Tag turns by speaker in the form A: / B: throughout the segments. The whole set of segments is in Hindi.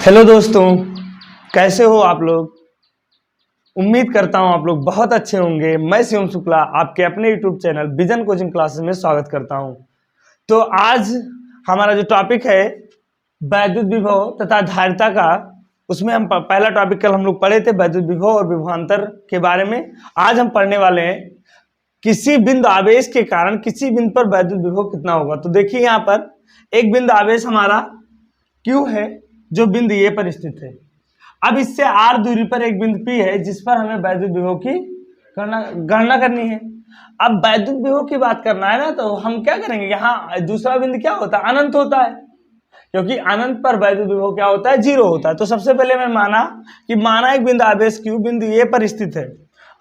A: हेलो दोस्तों, कैसे हो आप लोग। उम्मीद करता हूं आप लोग बहुत अच्छे होंगे। मैं शिवम शुक्ला आपके अपने YouTube channel vision coaching classes में स्वागत करता हूं। तो आज हमारा जो टॉपिक है वैद्युत विभव तथा धारिता का, उसमें हम पहला टॉपिक कल हम लोग पढ़े थे वैद्युत विभव और विभवांतर के बारे में। आज हम पढ़ने वाले हैं किसी बिंदु आवेश के कारण किसी बिंदु पर वैद्युत विभव कितना होगा। तो देखिए यहाँ पर एक बिंदु आवेश हमारा Q है जो बिंदु ए पर स्थित है। अब इससे r दूरी पर एक बिंदु P है जिस पर हमें वैद्युत विभव की गणना करनी है। अब वैद्युत विभव की बात करना है ना, तो हम क्या करेंगे, यहाँ दूसरा बिंदु क्या होता है, अनंत होता है, क्योंकि अनंत पर वैद्युत विभव क्या होता है, 0 होता है। तो सबसे पहले मैं माना एक बिंदु आवेश Q बिंदु ए पर स्थित है।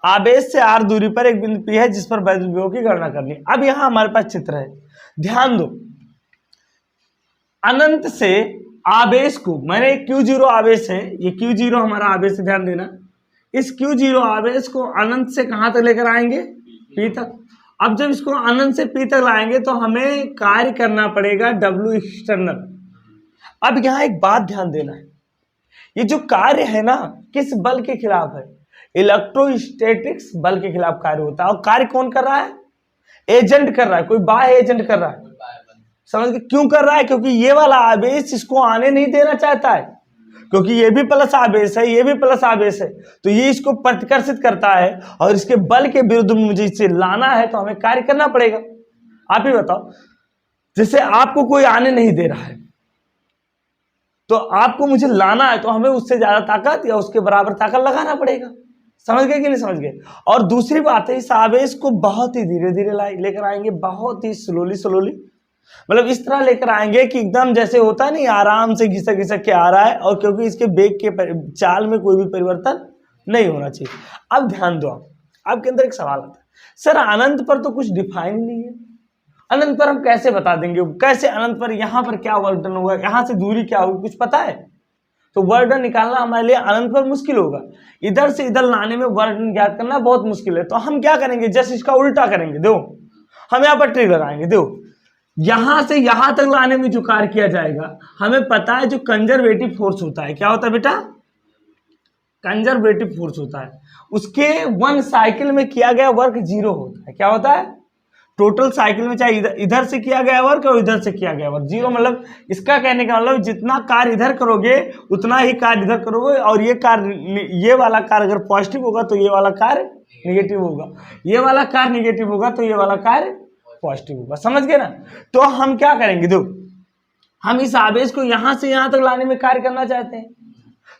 A: आवेश से r दूरी पर एक बिंदु P है जिस पर वैद्युत विभव की गणना करनी है। अब यहाँ हमारे पास चित्र है, ध्यान दो, अनंत से आवेश को, मैंने Q0 आवेश है, ये Q0 हमारा आवेश है, ध्यान देना। इस Q0 आवेश को अनंत से कहां तक लेकर आएंगे, P तक। अब जब इसको अनंत से P तक लाएंगे तो हमें कार्य करना पड़ेगा W एक्सटर्नल। अब यहाँ एक बात ध्यान देना है, ये जो कार्य है ना किस बल के खिलाफ है, इलेक्ट्रोस्टैटिक्स बल के खिलाफ कार्य होता है। और कार्य कौन कर रहा है, एजेंट कर रहा है, कोई बाह्य एजेंट कर रहा है। समझ के क्यों कर रहा है, क्योंकि ये वाला आवेश इसको आने नहीं देना चाहता है, क्योंकि ये भी प्लस आवेश है, ये भी प्लस आवेश है, तो ये इसको प्रतिकर्षित करता है और इसके बल के विरुद्ध में मुझे इसे लाना है, तो हमें कार्य करना पड़ेगा। आप ही बताओ, जैसे आपको कोई आने नहीं दे रहा है तो आपको मुझे लाना है, तो हमें उससे ज्यादा ताकत या उसके बराबर ताकत लगाना पड़ेगा। समझ गए कि नहीं समझ गए। और दूसरी बात है, इस आवेश को बहुत ही धीरे धीरे लेकर आएंगे, बहुत ही स्लोली, मतलब इस तरह लेकर आएंगे कि एकदम जैसे होता नहीं, आराम से घिसक घिसक के आ रहा है, और क्योंकि इसके वेग के चाल में कोई भी परिवर्तन नहीं होना चाहिए। अब ध्यान दो, आपके अंदर एक सवाल आता है, सर अनंत पर तो कुछ डिफाइन नहीं है, अनंत पर हम कैसे बता देंगे, कैसे अनंत पर यहाँ पर क्या वर्क डन होगा, यहाँ से दूरी क्या होगी, कुछ पता है? तो वर्क डन निकालना हमारे लिए अनंत पर मुश्किल होगा, इधर से इधर लाने में वर्क डन ज्ञात करना बहुत मुश्किल है। तो हम क्या करेंगे, जस्ट इसका उल्टा करेंगे। दो, हम यहाँ पर ट्रिक लगाएंगे। दो, यहां से यहां तक लाने में जो कार्य किया जाएगा, हमें पता है जो कंजर्वेटिव फोर्स होता है, क्या होता है बेटा, कंजर्वेटिव फोर्स होता है, उसके 1 साइकिल में किया गया वर्क 0 होता है। क्या होता है, टोटल साइकिल में चाहे इधर से किया गया वर्क और इधर से किया गया वर्क 0, मतलब इसका कहने का मतलब जितना कार्य इधर करोगे उतना ही कार्य इधर करोगे, और ये कार्य, ये वाला कार्य अगर पॉजिटिव होगा तो ये वाला कार्य निगेटिव होगा, ये वाला कार्य निगेटिव होगा तो ये वाला कार्य पॉजिटिव होगा। समझ गए ना। तो हम क्या करेंगे, दो, हम इस आवेश को यहां से यहां तक लाने में कार्य करना चाहते हैं,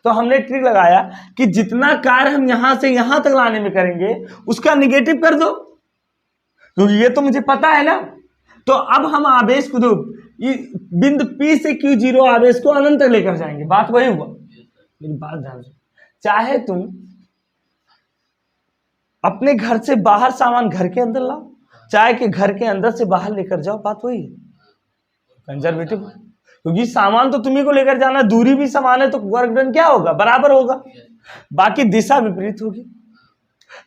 A: तो हमने ट्रिक लगाया कि जितना कार्य हम यहां से यहां तक लाने में करेंगे उसका निगेटिव कर दो, क्योंकि ये तो मुझे पता है ना। तो अब हम आवेश को, दो, बिंदु P से Q0 आवेश को अनंत तक लेकर जाएंगे। बात वही हुआ, मेरी बात ध्यान से, चाहे तुम अपने घर से बाहर सामान घर के अंदर लाओ, चाहे कि घर के अंदर से बाहर लेकर जाओ, बात वही है, कंजर्वेटिव, क्योंकि सामान तो तुम्ही को लेकर जाना, दूरी भी समान है, तो वर्क डन क्या होगा, बराबर होगा, बाकी दिशा विपरीत होगी।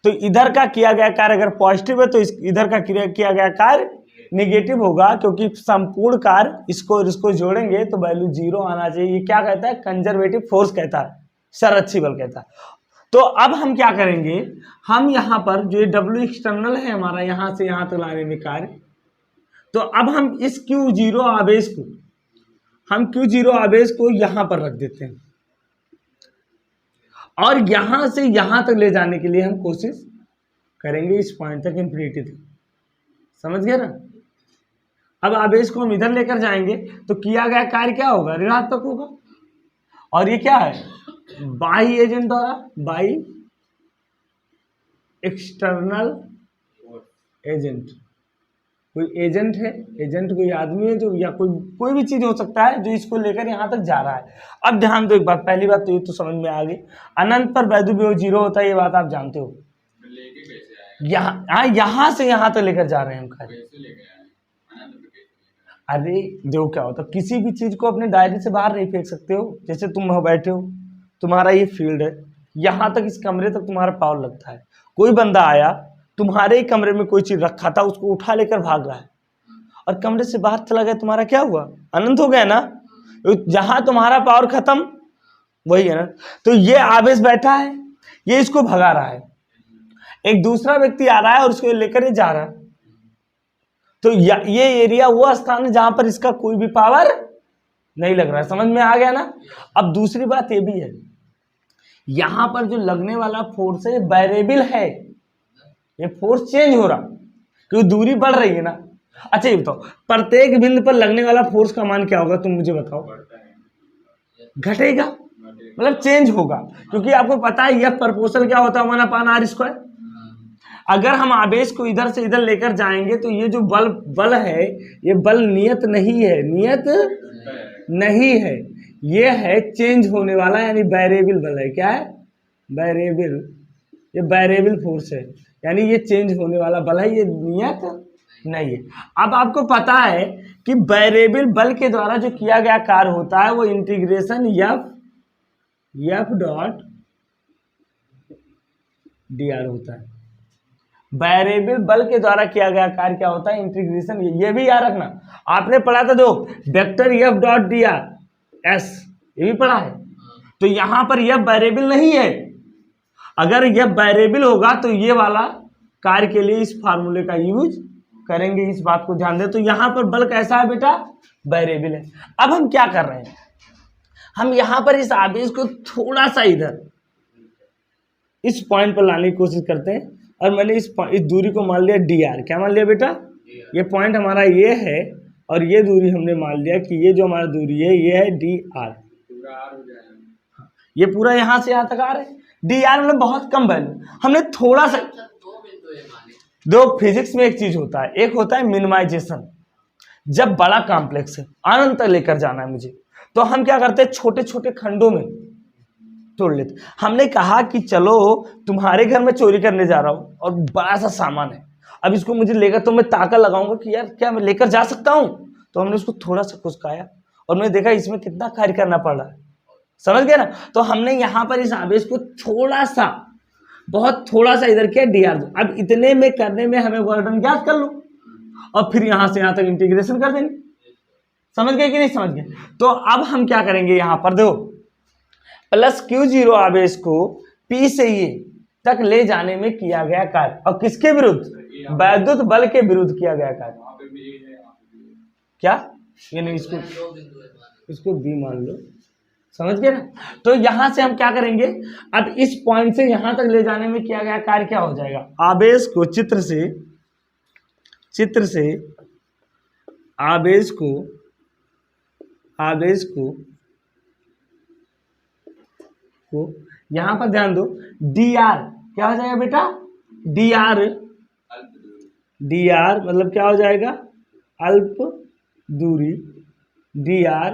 A: तो इधर का किया गया कार्य अगर पॉजिटिव है तो इधर का किया गया कार्य निगेटिव होगा, क्योंकि संपूर्ण कार्य इसको जोड़ेंगे तो वैल्यू 0 आना चाहिए। ये क्या कहता है, कंजर्वेटिव फोर्स कहता है, संरक्षी बल कहता है। तो अब हम क्या करेंगे, हम यहाँ पर जो W एक्सटर्नल है हमारा, यहाँ से यहाँ तक लाने में कार्य, तो अब हम इस Q0 आवेश को यहाँ पर रख देते हैं, और यहाँ से यहाँ तक ले जाने के लिए हम कोशिश करेंगे इस पॉइंट तक, इंफिनिटी तक। समझ गए ना। अब आवेश को हम इधर लेकर जाएंगे तो किया गया कार्य क्या होगा, ऋणात्मक होगा, और ये क्या है, बाह्य एजेंट द्वारा, बाह्य एक्सटर्नल एजेंट, कोई एजेंट है, एजेंट कोई आदमी है जो, या कोई भी चीज हो सकता है जो इसको लेकर यहां तक जा रहा है। अब ध्यान दो एक बात, पहली बात तो ये तो समझ में आ गई, अनंत पर वैद्युत विभव 0 होता है, ये बात आप जानते हो। यहां से यहां तक लेकर जा रहे हैं हम कार्य। अरे जो क्या होता, किसी भी चीज को अपने दायरे से बाहर नहीं फेंक सकते हो। जैसे तुम बैठे हो, तुम्हारा ये फील्ड है, यहां तक, इस कमरे तक तुम्हारा पावर लगता है, कोई बंदा आया, तुम्हारे ही कमरे में कोई चीज रखा था, उसको उठा लेकर भाग रहा है और कमरे से बाहर चला गया, तुम्हारा क्या हुआ, अनंत हो गया ना। जहां तुम्हारा पावर खत्म वही है ना। तो ये आवेश बैठा है, ये इसको भगा रहा है, एक दूसरा व्यक्ति आ रहा है और उसको लेकर ये जा रहा है। तो ये एरिया वो स्थान है जहां पर इसका कोई भी पावर नहीं लग रहा है। समझ में आ गया ना। अब दूसरी बात ये भी है, यहां पर जो लगने वाला फोर्स है वेरिएबल है, ये फोर्स चेंज हो रहा क्योंकि दूरी बढ़ रही है ना। अच्छा ये बताओ, प्रत्येक बिंदु पर लगने वाला फोर्स का मान क्या होगा, तुम मुझे बताओ। घटेगा, मतलब चेंज होगा, क्योंकि आपको पता है यह प्रोपोर्शनल क्या होता है, 1/r²। अगर हम आवेश को इधर से इधर लेकर जाएंगे तो ये जो बल है, ये बल नियत नहीं है, नियत नहीं है, ये है चेंज होने वाला, यानी वेरिएबल बल है। क्या है? वेरिएबल, ये वेरिएबल फोर्स है, यानी ये चेंज होने वाला बल है, ये नियत नहीं है। अब आपको पता है कि वेरिएबल बल के द्वारा जो किया गया कार्य होता है वो integration F dot D R होता है। वेरिएबल बल के द्वारा किया गया कार्य क्या होता है? इंटीग्रेशन। ये भी याद रखना, आपने पढ़ा था, दो vector F dot D R S, ये भी पढ़ा है। तो यहां पर यह वेरिएबल नहीं है, अगर यह वेरिएबल होगा तो ये वाला कार्य के लिए इस फार्मूले का यूज करेंगे, इस बात को ध्यान दे। तो यहां पर बल कैसा है बेटा? वेरिएबल है। अब हम क्या कर रहे हैं, हम यहां पर इस आवेश को थोड़ा सा इधर इस पॉइंट पर लाने की कोशिश करते हैं, और मैंने इस दूरी को मान लिया डी आर। क्या मान लिया बेटा? ये पॉइंट हमारा ये है, और ये दूरी हमने मान लिया कि ये जो हमारा दूरी है ये है डी आर। ये पूरा यहां से यहां तक आ रहा है, डी आर मतलब बहुत कम वैल्यू। हमने थोड़ा सा, दो फिजिक्स में एक चीज होता है, एक होता है मिनिमाइजेशन। जब बड़ा कॉम्प्लेक्स है, अनंत तक लेकर जाना है मुझे, तो हम क्या करते हैं, छोटे छोटे खंडों में तोड़ लेते। हमने कहा कि चलो तुम्हारे घर में चोरी करने जा रहा हूं और बड़ा सा सामान है, अब इसको मुझे लेकर, तो मैं ताका लगाऊंगा कि यार क्या मैं लेकर जा सकता हूं। तो हमने उसको थोड़ा सा खुसकाया और मैंने देखा इसमें कितना कार्य करना पड़ रहा है। समझ गए ना। तो हमने यहां पर इस आवेश को थोड़ा सा, बहुत थोड़ा सा इधर किया डी आर। अब इतने में करने में हमें वर्क डन ज्ञात कर लो, और फिर यहां से यहां तक इंटीग्रेशन कर देंगे। समझ गए कि नहीं समझ गए? तो अब हम क्या करेंगे, यहां पर देखो, प्लस Q0 आवेश को P से ये तक ले जाने में किया गया कार्य, और किसके विरुद्ध? वैद्युत बल के विरुद्ध किया गया कार्य। क्या ये नहीं, इसको B मान लो। समझ गए ना। तो यहां से हम क्या करेंगे, अब इस पॉइंट से यहां तक ले जाने में किया गया कार्य क्या हो जाएगा, आवेश को चित्र से आवेश को यहां पर ध्यान दो, डी आर क्या हो जाएगा बेटा? डी आर मतलब क्या हो जाएगा? अल्प दूरी, डी आर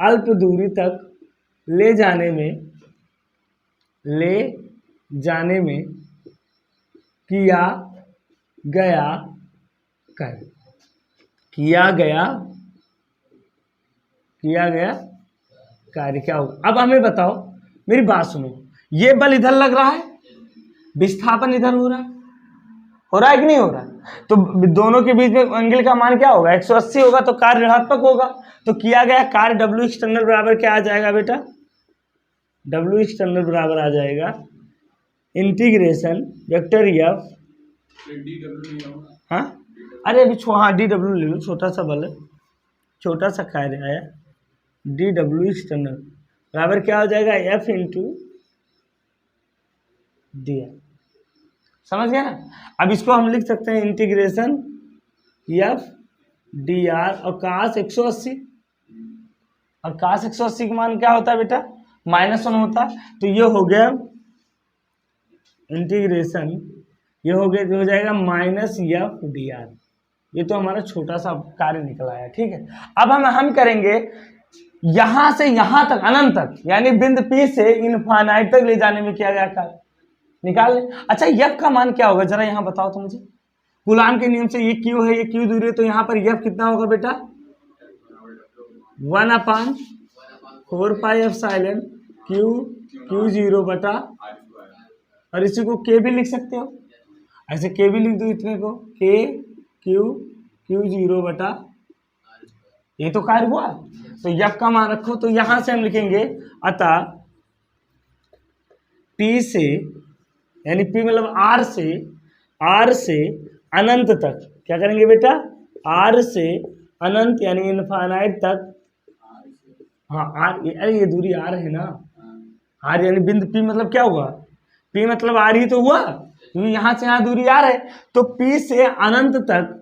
A: अल्प दूरी तक ले जाने में किया गया कार्य, किया गया कार्य क्या होगा। अब हमें बताओ, मेरी बात सुनो, ये बल इधर लग रहा है, विस्थापन इधर हो रहा है कि नहीं हो रहा? तो दोनों के बीच में एंगल का मान क्या होगा? 180 होगा, तो कार्य ऋणात्मक होगा। तो किया गया कार्य W एक्सटर्नल बराबर क्या आ जाएगा बेटा? W एक्सटर्नल बराबर आ जाएगा इंटीग्रेशन वेक्टर एफ, हाँ अरे अभी हाँ DW ले लो, छोटा सा बल है, छोटा सा कार्य आया, DW एक्सटर्नल बराबर क्या हो जाएगा? F into d r. समझ गया ना। अब इसको हम लिख सकते हैं इंटीग्रेशन एफ डी आर, और काश 180, और काश 180 का मान क्या होता है बेटा? -1 होता है। तो ये हो गया इंटीग्रेशन, ये हो गया, हो जाएगा -F डी आर। ये तो हमारा छोटा सा कार्य निकला है, ठीक है। अब हम करेंगे यहां से यहां तक, अनंत तक, यानी बिंदु P से इनफाइनाइट तक ले जाने में किया गया कार्य निकाल ले। अच्छा F का मान क्या होगा जरा यहां बताओ तो मुझे। कूलाम के नियम से ये Q है, ये Q दूरी है, तो यहां पर F कितना होगा बेटा? 1/4 पाई एप्सिलॉन Q0 बटा, और इसी को K भी लिख सकते हो, ऐसे K भी लिख दो, इतने को Q0 बटा, ये तो कार्य हुआ। तो F का मान रखो, तो यहां से हम लिखेंगे अतः पी से, यानी पी मतलब आर से अनंत तक, क्या करेंगे बेटा, आर से अनंत यानी इनफाइनाइट तक। हाँ आर, अरे ये दूरी आर है ना, आर यानी बिंदु पी मतलब क्या हुआ, पी मतलब आर ही तो हुआ, क्योंकि यहां से यहां दूरी आर है। तो पी से अनंत तक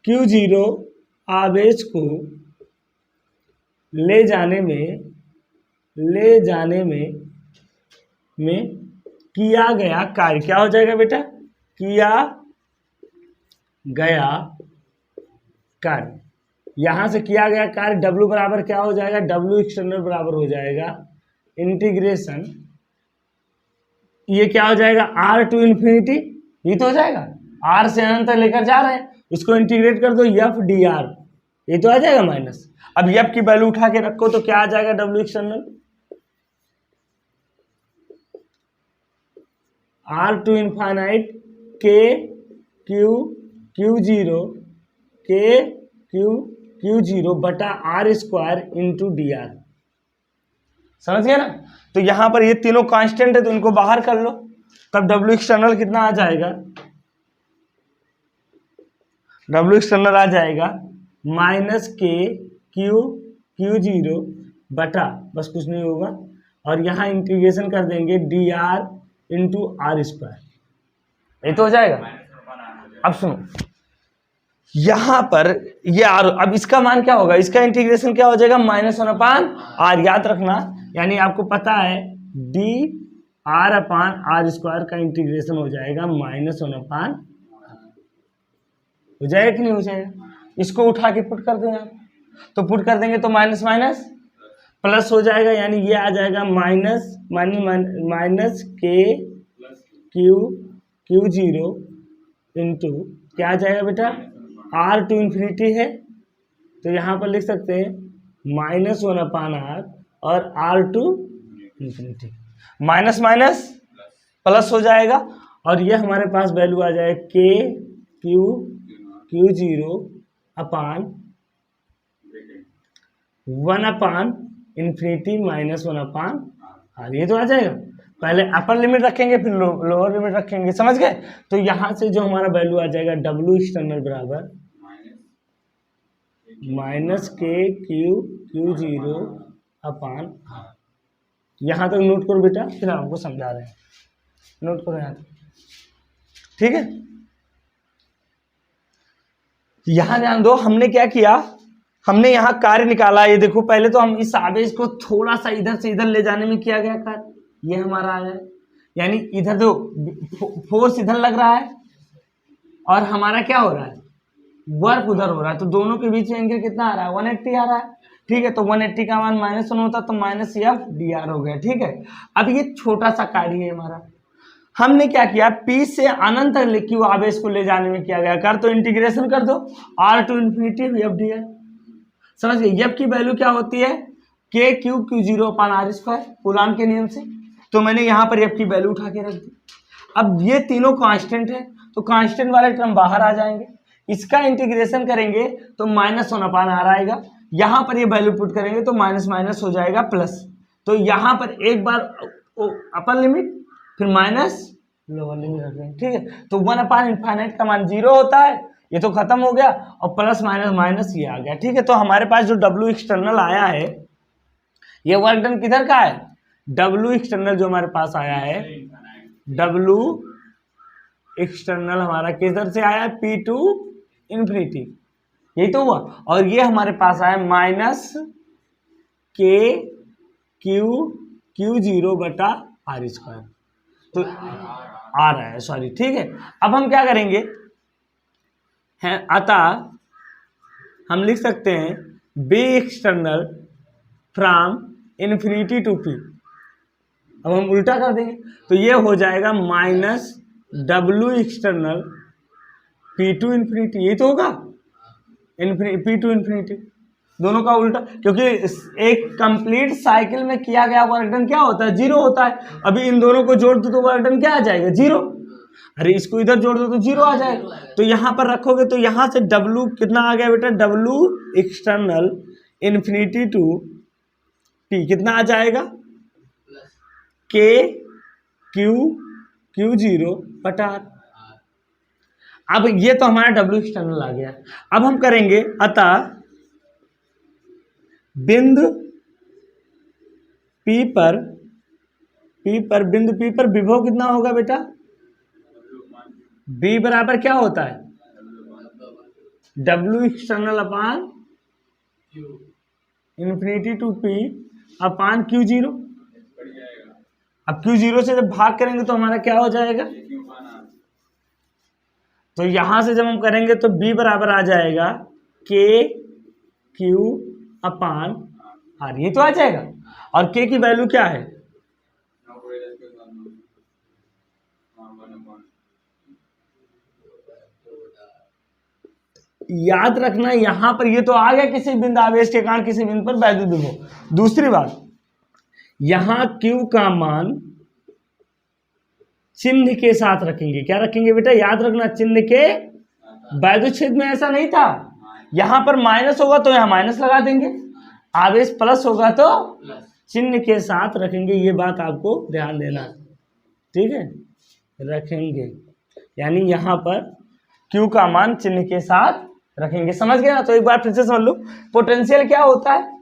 A: Q0 आवेश को ले जाने में किया गया कार्य क्या हो जाएगा बेटा, किया गया कार्य। यहां से किया गया कार्य W बराबर क्या हो जाएगा, W एक्सटर्नल बराबर हो जाएगा इंटीग्रेशन, ये क्या हो जाएगा R टू इन्फिनिटी, ये तो हो जाएगा, R से अनंत तक लेकर जा रहे हैं, इसको इंटीग्रेट कर दो एफ डी आर, ये तो आ जाएगा माइनस। अब एफ की वैल्यू उठा के रखो तो क्या आ जाएगा, W external R to infinite k q zero बटा r square into d r, समझ गए ना। तो यहां पर ये तीनों कांस्टेंट है तो इनको बाहर कर लो, तब W एक्सटर्नल कितना आ जाएगा, W एक्सटर्नल आ जाएगा माइनस के क्यू जीरो बटा, बस कुछ नहीं होगा, और यहाँ इंटीग्रेशन कर देंगे d r into r square, ये तो हो जाएगा। अब सुनो यहां पर ये आर, अब इसका मान क्या होगा, इसका इंटीग्रेशन क्या हो जाएगा, -1/r, याद रखना, यानी आपको पता है d r upon r square का इंटीग्रेशन हो जाएगा -1/r, हो जाएगा कि नहीं हो जाएगा। इसको उठा के पुट कर दो यहाँ, तो पुट कर देंगे तो माइनस माइनस प्लस हो जाएगा, यानी ये आ जाएगा माइनस के क्यू जीरो इंटू क्या आ जाएगा बेटा, आर टू इन्फिनिटी है तो यहाँ पर लिख सकते हैं -1/r और r to infinity, minus minus plus हो जाएगा, और ये हमारे पास वैल्यू आ जाएगा के क्यू जीरो अपान 1/∞ -1/r, ये तो आ जाएगा। पहले अपर लिमिट रखेंगे फिर लोअर लिमिट रखेंगे, समझ गए। तो यहां से जो हमारा वैल्यू आ जाएगा W एक्सटर्नल बराबर माइनस के क्यू जीरो अपान r, यहां तक नोट करो बेटा, फिर आपको समझा रहे हैं, नोट करो यहां तक, ठीक है। यहां ध्यान दो, हमने क्या किया, हमने यहाँ कार्य निकाला, ये देखो पहले तो हम इस आवेश को थोड़ा सा इधर से इधर ले जाने में किया गया कार्य, ये हमारा आया, यानी इधर दो फोर्स इधर लग रहा है और हमारा क्या हो रहा है, वर्क उधर हो रहा है, तो दोनों के बीच में एंगल कितना आ रहा है, 180 आ रहा है, ठीक है। तो 180 का मान -1 होता तो माइनस एफ डी आर हो गया, ठीक है। अब ये छोटा सा कार्य है हमारा, हमने क्या किया, P से अनंत तक क्यू आवेश को ले जाने में किया गया कार्य, तो इंटीग्रेशन कर दो R to infinity f d r, समझ गए। एफ की वैल्यू क्या होती है, k q zero upon r square, Coulomb के नियम से, तो मैंने यहाँ पर एफ की वैल्यू उठा के रख दी। अब ये तीनों कांस्टेंट है तो कांस्टेंट वाले टर्म बाहर आ जाएंगे, इसका इंटीग्रेशन करेंगे तो -1/r आएगा, यहाँ पर ये वैल्यू पुट करेंगे तो माइनस माइनस हो जाएगा प्लस, तो यहाँ पर एक बार अपर लिमिट फिर माइनस लोअर लिमिट रख देंगे, ठीक है। तो 1/∞ का मान 0 होता है, ये तो खत्म हो गया, और प्लस माइनस माइनस ये आ गया, ठीक है। तो हमारे पास जो W एक्सटर्नल आया है, ये वर्क डन किधर का है, W एक्सटर्नल जो हमारे पास आया है, W एक्सटर्नल हमारा किधर से आया है, P टू इन्फिनिटी, यही तो हुआ, और ये हमारे पास आया माइनस के क्यू जीरो बटा आर स्क्वायर, तो आ रहा है, सॉरी, ठीक है। अब हम क्या करेंगे, हैं अतः हम लिख सकते हैं B external from infinity to P, अब हम उल्टा कर देंगे तो ये हो जाएगा minus W external P to infinity, ये तो होगा P टू इन्फिनिटी, दोनों का उल्टा, क्योंकि एक कंप्लीट साइकिल में किया गया वर्क डन क्या होता है, 0 होता है। अभी इन दोनों को जोड़ दो तो वर्क डन क्या आ जाएगा, 0, अरे इसको इधर जोड़ दो तो 0 आ जाएगा, तो यहाँ पर रखोगे तो यहाँ से W कितना आ गया बेटा, W external infinity to P कितना आ जाएगा, के क्यू जीरो बटा आर। अब ये तो हमारा डब्ल्यू एक्सटर्नल आ गया। अब हम करेंगे अतः बिंदु P पर बिंदु P पर विभव कितना होगा बेटा? B बराबर क्या होता है? W external upon infinity to P upon q zero. अब क्यू जीरो से जब भाग करेंगे तो हमारा क्या हो जाएगा? तो यहां से जब हम करेंगे तो B बराबर आ जाएगा के क्यू अपान आर, ये तो आ जाएगा। और K की वैल्यू क्या है? याद रखना यहां पर ये तो आ गया किसी बिंदु आवेश के कारण किसी बिंदु पर वैद्युत विभव। दूसरी बात, यहां Q का मान चिन्ह के साथ रखेंगे। क्या रखेंगे बेटा? याद रखना चिन्ह के। वैद्युत क्षेत्र में ऐसा नहीं था, यहां पर माइनस होगा तो यहां माइनस लगा देंगे, आवेश प्लस होगा तो चिन्ह के साथ रखेंगे। ये बात आपको ध्यान देना, ठीक है? रखेंगे यानी यहां पर Q का मान चिन्ह के साथ रखेंगे। समझ गए ना? तो एक बार फिर से समझ लो, पोटेंशियल क्या होता है?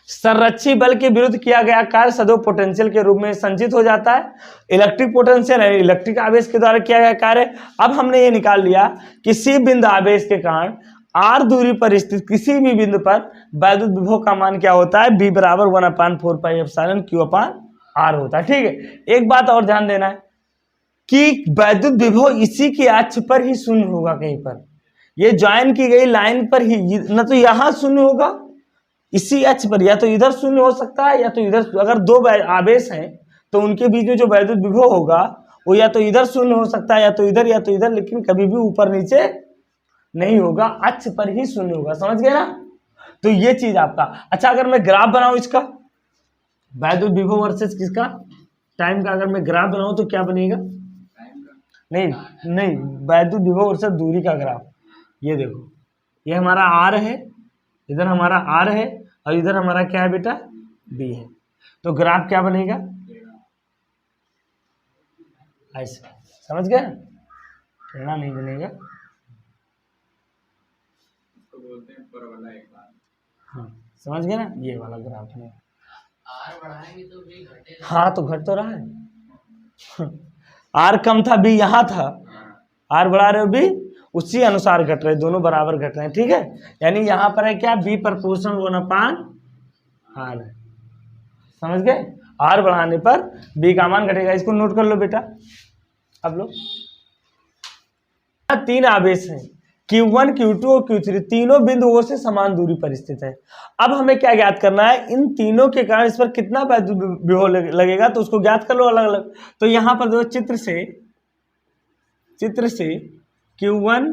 A: संरक्षी बल के विरुद्ध किया गया कार्य सदैव पोटेंशियल के रूप में संचित हो जाता है। इलेक्ट्रिक पोटेंशियल है इलेक्ट्रिक आवेश के द्वारा किया गया कार्य। अब हमने ये निकाल लिया किसी बिंदु आवेश के कारण r दूरी पर स्थित किसी भी बिंदु पर वैद्युत विभव का मान क्या होता है? B बराबर 1/4πε Q अपान R होता है। ठीक है, एक बात और ध्यान देना है कि वैद्युत विभव इसी की अक्ष पर ही शून्य होगा। कहीं पर ये ज्वाइन की गई लाइन पर ही, न तो यहां शून्य होगा इसी अक्ष पर, या तो इधर शून्य हो सकता है या तो इधर। अगर दो आवेश हैं तो उनके बीच में जो वैद्युत विभव होगा वो या तो इधर शून्य हो सकता है या तो इधर, लेकिन कभी भी ऊपर नीचे नहीं होगा, अक्ष पर ही शून्य होगा। समझ गए ना? तो ये चीज आपका। अच्छा, अगर मैं ग्राफ बनाऊं इसका वैद्युत विभव वर्सेस किसका? टाइम का। अगर मैं ग्राफ बनाऊं तो क्या बनेगा? नहीं, वैद्युत विभव वर्सेस दूरी का ग्राफ। ये देखो, ये हमारा आर है, इधर हमारा आर है और इधर हमारा क्या है बेटा? बी है। तो ग्राफ क्या बनेगा? ऐसे। समझ गए? टेढ़ा नहीं बनेगा। हाँ, समझ गए ना? ये वाला ग्राफ है। आर बढ़ाएंगे तो बी घटेगा। हाँ, तो घट तो रहा है। आर कम था, बी यहाँ था, आर बढ़ा रहे हो, बी उसी अनुसार घट रहे, दोनों बराबर घट रहे हैं। ठीक है, यानी यहाँ पर है क्या? बी प्रोपोर्शनल 1/r है। समझ गए? आर बढ़ाने पर बी का मान घटेगा। इसको नोट कर लो बेटा। अब लो, तीन आवेश हैं Q1, Q2 और Q3, तीनों बिंदुओं से समान दूरी पर स्थित है। अब हमें क्या ज्ञात करना है? इन तीनों के कारण इस पर कितना वैद्युत विभव लगेगा, तो उसको ज्ञात कर लो अलग अलग। तो यहाँ पर देखो, चित्र से Q1,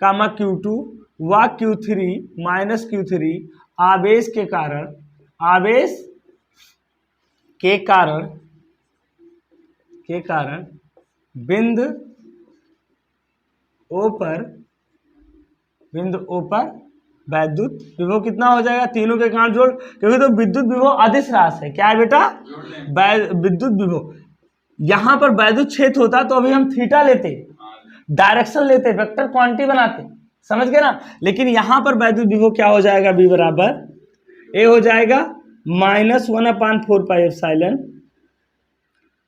A: Q2 व Q3 माइनस Q3 आवेश के कारण बिंदु O पर वैद्युत विभव कितना हो जाएगा? तीनों के कारण जोड़, क्योंकि तो विद्युत विभव अदिश राशि है। क्या है बेटा? विद्युत विभव। यहां पर वैद्युत क्षेत्र होता तो अभी हम थीटा लेते, डायरेक्शन लेते, वेक्टर क्वांटिटी बनाते। समझ गए ना? लेकिन यहां पर वैद्युत विभव क्या हो जाएगा? बी बराबर ए हो जाएगा -1/4πε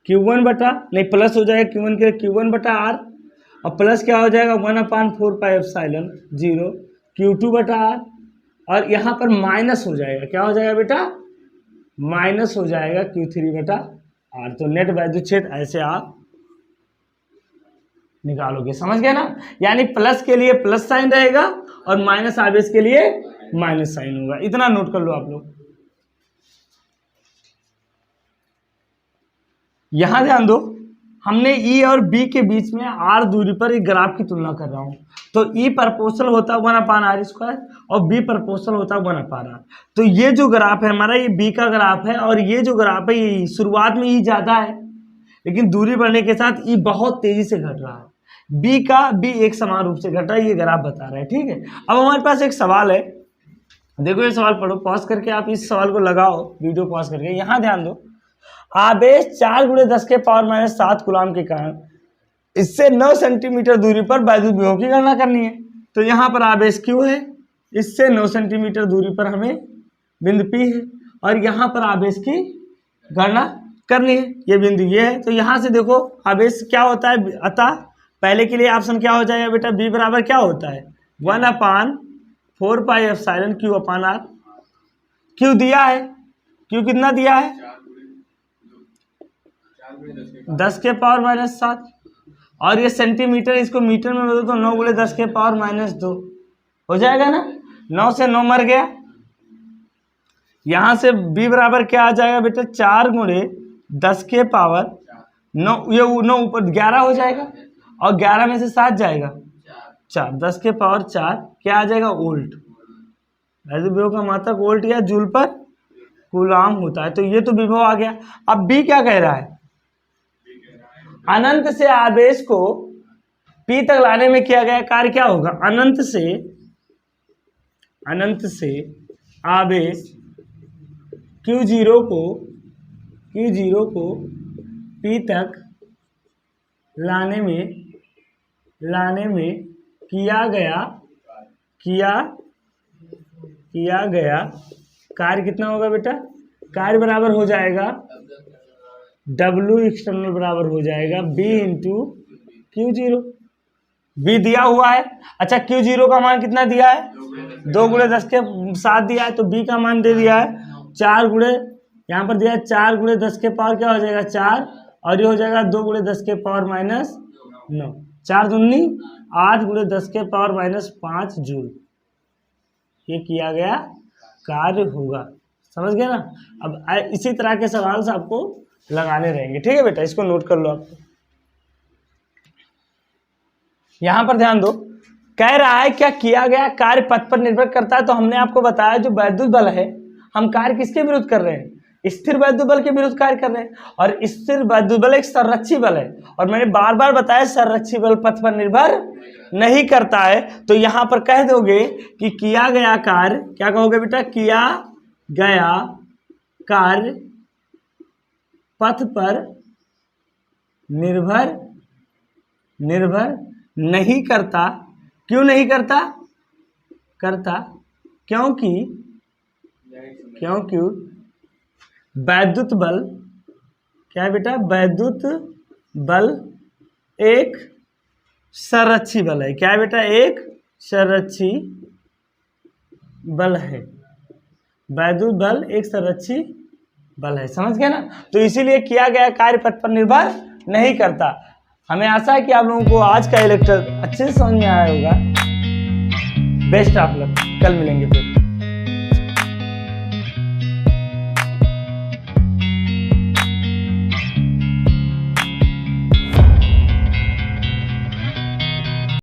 A: Q1 बटा, नहीं प्लस हो जाएगा Q1 के Q1 बटा आर, और प्लस क्या हो जाएगा? 1/4πε0 Q2 बटा आर, और यहाँ पर माइनस हो जाएगा। क्या हो जाएगा बेटा? माइनस हो जाएगा Q3 बटा आर। तो नेट वैद्युत क्षेत्र ऐसे आप निकालोगे। समझ गए ना? यानी प्लस के लिए प्लस साइन रहेगा और माइनस आवेश के लिए माइनस साइन होगा। इतना नोट कर लो आप लोग। यहां ध्यान दो, हमने E और B के बीच में R दूरी पर एक ग्राफ की तुलना कर रहा हूं। तो E प्रोपोर्शनल होता है 1/r² और B प्रोपोर्शनल होता है 1/r। तो ये जो ग्राफ है हमारा, ये B का ग्राफ है, और ये जो ग्राफ है ये शुरुआत में E ज्यादा है, लेकिन दूरी बढ़ने के साथ E बहुत तेजी से घट रहा है। B एक समान रूप से घट रहा है, ये ग्राफ बता रहा है। ठीक है, अब हमारे पास एक सवाल है, देखो ये सवाल पढ़ो, पॉज करके आप इस सवाल को लगाओ, वीडियो पॉज करके। यहाँ ध्यान दो, आवेश 4 × 10⁻⁷ कूलाम के कारण इससे 9 सेंटीमीटर दूरी पर वैद्युत विभव की गणना करनी है। तो यहाँ पर आवेश Q है, इससे 9 सेंटीमीटर दूरी पर हमें बिंदु P है और यहाँ पर आवेश की गणना करनी है। ये बिंदु ये है। तो यहाँ से देखो आवेश क्या होता है, अतः पहले के लिए ऑप्शन क्या हो जाएगा बेटा, B बराबर क्या होता है 1/4πε/Q/R। Q दिया है, Q कितना दिया है 10⁻⁷ और ये सेंटीमीटर, इसको मीटर में बदलो तो 9 × 10⁻⁻2 हो जाएगा ना। 9 से 9 मर गया। यहाँ से B बराबर क्या आ जाएगा बेटा 4 × 10⁻9, ये 9 ऊपर 11 हो जाएगा और 11 में से 7 जाएगा 4, 10⁴ क्या आ जाएगा वोल्ट। वैद्युत विभव का मात्रक वोल्ट या जूल पर कूलाम होता है। तो ये तो विभव आ गया। अब B क्या कह रहा है, अनंत से आवेश को P तक लाने में किया गया कार्य क्या होगा। अनंत से आवेश Q0 को P तक लाने में किया गया कार्य कितना होगा बेटा, कार्य बराबर हो जाएगा W एक्सटर्नल बराबर हो जाएगा B × Q0। B दिया हुआ है। अच्छा Q0 का मान कितना दिया है 2 × 10⁷ दिया है, तो B का मान दे दिया है 4 × यहाँ पर दिया है 4 × 10 के पावर क्या हो जाएगा 4 और ये हो जाएगा 2 × 10⁻⁹ 4 दूनी 8 × 10⁻⁵ जूल। ये किया गया कार्य होगा। समझ गए ना। अब इसी तरह के सवाल से आपको लगाने रहेंगे। ठीक है बेटा, इसको नोट कर लो आप। यहां पर ध्यान दो, कह रहा है क्या किया गया कार्य पथ पर निर्भर करता है। तो हमने आपको बताया जो वैद्युत बल है, हम कार्य किसके विरुद्ध कर रहे हैं, स्थिर वैद्युत बल के विरुद्ध कार्य कर रहे हैं। और स्थिर वैद्युत बल एक संरक्षी बल है और मैंने बार बार बताया संरक्षी बल पथ पर निर्भर नहीं करता है। तो यहां पर कह दोगे कि किया गया कार्य, क्या कहोगे बेटा, किया गया कार्य पथ पर निर्भर नहीं करता। क्यों नहीं करता, क्योंकि वैद्युत बल क्या है बेटा, वैद्युत बल एक संरक्षी बल है। क्या है बेटा, एक संरक्षी बल है। वैद्युत बल एक संरक्षी बल है। समझ गए ना। तो इसीलिए किया गया कार्य पथ पर निर्भर नहीं करता। हमें आशा है कि आप लोगों को आज का लेक्चर अच्छे से समझ में आया होगा। बेस्ट ऑफ लक, कल मिलेंगे फिर।